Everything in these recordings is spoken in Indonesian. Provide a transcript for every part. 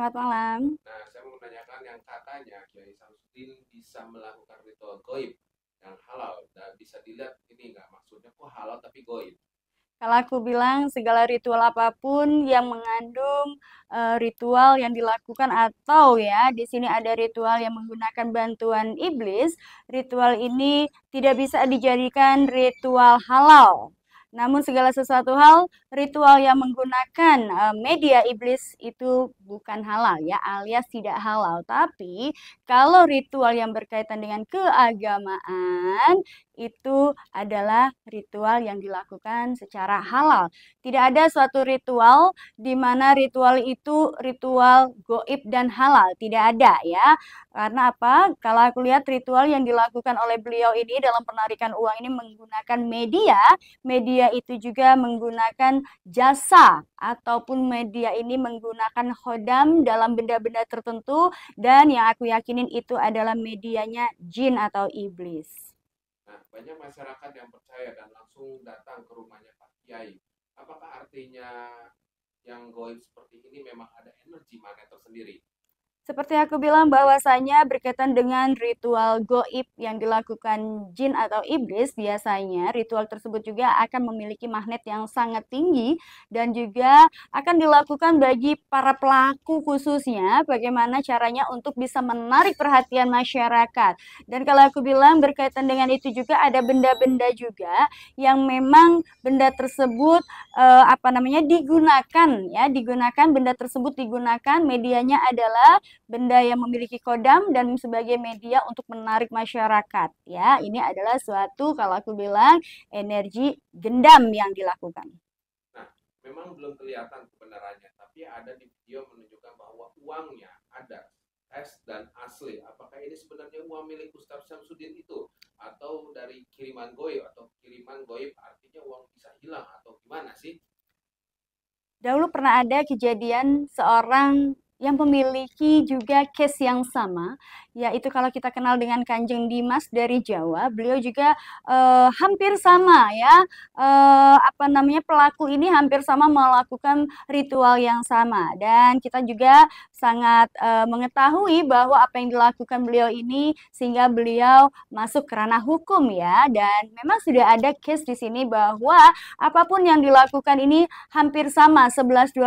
Selamat malam. Nah, saya mau menanyakan yang katanya Kiai Samsudin bisa melakukan ritual goib yang halal. Dan bisa dilihat ini nggak maksudnya kok halal tapi goib. Kalau aku bilang segala ritual apapun yang mengandung ritual yang dilakukan atau ya di sini ada ritual yang menggunakan bantuan iblis, ritual ini tidak bisa dijadikan ritual halal. Namun segala sesuatu hal ritual yang menggunakan media iblis itu bukan halal ya, alias tidak halal. Tapi kalau ritual yang berkaitan dengan keagamaan itu adalah ritual yang dilakukan secara halal. Tidak ada suatu ritual di mana ritual itu ritual goib dan halal. Tidak ada ya. Karena apa? Kalau aku lihat ritual yang dilakukan oleh beliau ini dalam penarikan uang ini menggunakan media, media itu juga menggunakan jasa ataupun media ini menggunakan khodam dalam benda-benda tertentu dan yang aku yakinin itu adalah medianya jin atau iblis. Nah, banyak masyarakat yang percaya dan langsung datang ke rumahnya Pak Kiai. Apakah artinya yang goib seperti ini memang ada energi magnet tersendiri? Seperti aku bilang bahwasanya berkaitan dengan ritual goib yang dilakukan jin atau iblis, biasanya ritual tersebut juga akan memiliki magnet yang sangat tinggi dan juga akan dilakukan bagi para pelaku khususnya bagaimana caranya untuk bisa menarik perhatian masyarakat. Dan kalau aku bilang berkaitan dengan itu juga ada benda-benda juga yang memang benda tersebut digunakan benda tersebut digunakan medianya adalah benda yang memiliki kodam dan sebagai media untuk menarik masyarakat. Ya, ini adalah suatu kalau aku bilang energi gendam yang dilakukan. Nah, memang belum kelihatan kebenarannya, tapi ada di video menunjukkan bahwa uangnya ada es dan asli. Apakah ini sebenarnya uang milik Ustaz Samsudin itu? Atau dari kiriman goib? Atau kiriman goib artinya uang bisa hilang? Atau gimana sih? Dahulu pernah ada kejadian seorang yang memiliki juga case yang sama, yaitu kalau kita kenal dengan Kanjeng Dimas dari Jawa, beliau juga hampir sama ya, pelaku ini hampir sama melakukan ritual yang sama, dan kita juga sangat mengetahui bahwa apa yang dilakukan beliau ini sehingga beliau masuk ke ranah hukum ya, dan memang sudah ada case di sini bahwa apapun yang dilakukan ini hampir sama 11-12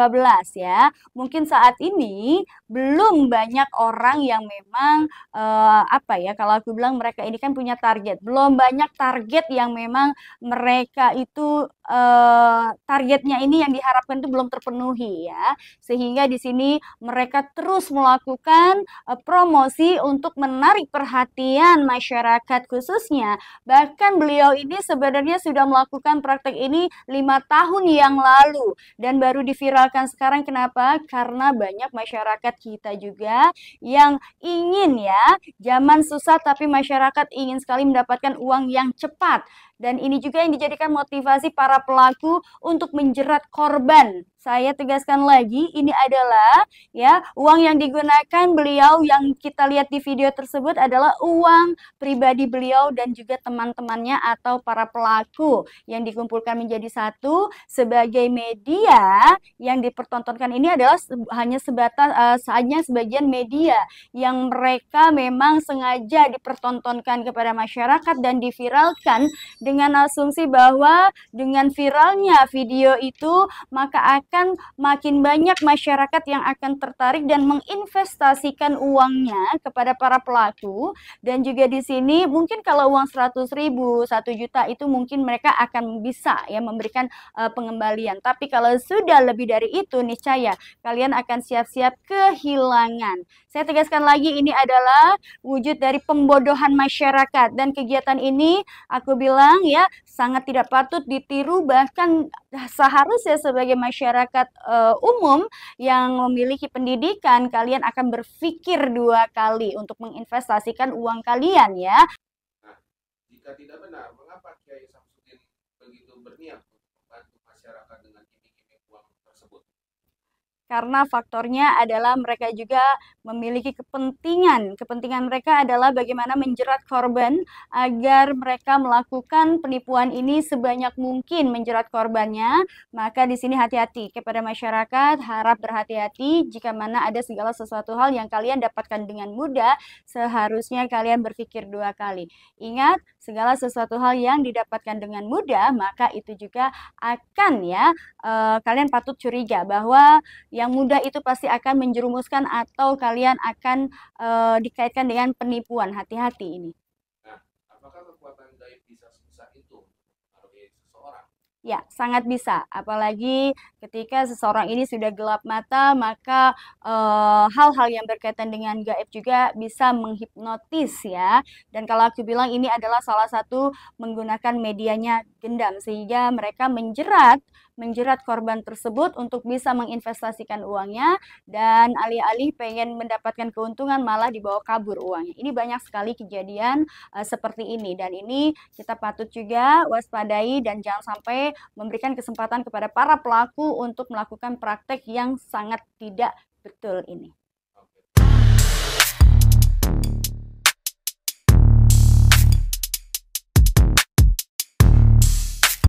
ya. Mungkin saat ini belum banyak orang yang memang kalau aku bilang mereka ini kan punya target. Belum banyak target yang memang mereka itu targetnya ini yang diharapkan itu belum terpenuhi ya. Sehingga di sini mereka terus melakukan promosi untuk menarik perhatian masyarakat khususnya. Bahkan beliau ini sebenarnya sudah melakukan praktek ini 5 tahun yang lalu dan baru diviralkan sekarang. Kenapa? Karena banyak masyarakat kita juga yang ingin ya, zaman susah tapi masyarakat ingin sekali mendapatkan uang yang cepat. Dan ini juga yang dijadikan motivasi para pelaku untuk menjerat korban. Saya tegaskan lagi, ini adalah ya uang yang digunakan beliau yang kita lihat di video tersebut adalah uang pribadi beliau dan juga teman-temannya atau para pelaku yang dikumpulkan menjadi satu sebagai media yang dipertontonkan ini adalah hanya sebagian media yang mereka memang sengaja dipertontonkan kepada masyarakat dan diviralkan dengan asumsi bahwa dengan viralnya video itu maka akan makin banyak masyarakat yang akan tertarik dan menginvestasikan uangnya kepada para pelaku. Dan juga di sini mungkin kalau uang 100.000, 1 juta itu mungkin mereka akan bisa ya memberikan pengembalian. Tapi kalau sudah lebih dari itu niscaya kalian akan siap-siap kehilangan. Saya tegaskan lagi ini adalah wujud dari pembodohan masyarakat dan kegiatan ini aku bilang ya sangat tidak patut ditiru, bahkan seharusnya sebagai masyarakat umum yang memiliki pendidikan kalian akan berpikir 2 kali untuk menginvestasikan uang kalian ya. Nah, jika tidak benar, mengapa Kiai Samsudin begitu berniat untuk membantu masyarakat dengan iming-iming uang tersebut? karena faktornya adalah mereka juga memiliki kepentingan. Kepentingan mereka adalah bagaimana menjerat korban agar mereka melakukan penipuan ini sebanyak mungkin menjerat korbannya. Maka di sini hati-hati kepada masyarakat, harap berhati-hati jika mana ada segala sesuatu hal yang kalian dapatkan dengan mudah, seharusnya kalian berpikir dua kali. Ingat, segala sesuatu hal yang didapatkan dengan mudah, maka itu juga akan ya kalian patut curiga bahwa yang mudah itu pasti akan menjerumuskan atau kalian akan dikaitkan dengan penipuan. Hati-hati ini. Nah, apakah kekuatan gaib bisa sebesar itu untuk mempengaruhi seseorang? Ya, sangat bisa. Apalagi ketika seseorang ini sudah gelap mata, maka hal-hal yang berkaitan dengan gaib juga bisa menghipnotis ya. Dan kalau aku bilang ini adalah salah satu menggunakan medianya gendam sehingga mereka menjerat korban tersebut untuk bisa menginvestasikan uangnya dan alih-alih pengen mendapatkan keuntungan malah dibawa kabur uangnya. Ini banyak sekali kejadian seperti ini dan ini kita patut juga waspadai dan jangan sampai memberikan kesempatan kepada para pelaku untuk melakukan praktek yang sangat tidak betul ini.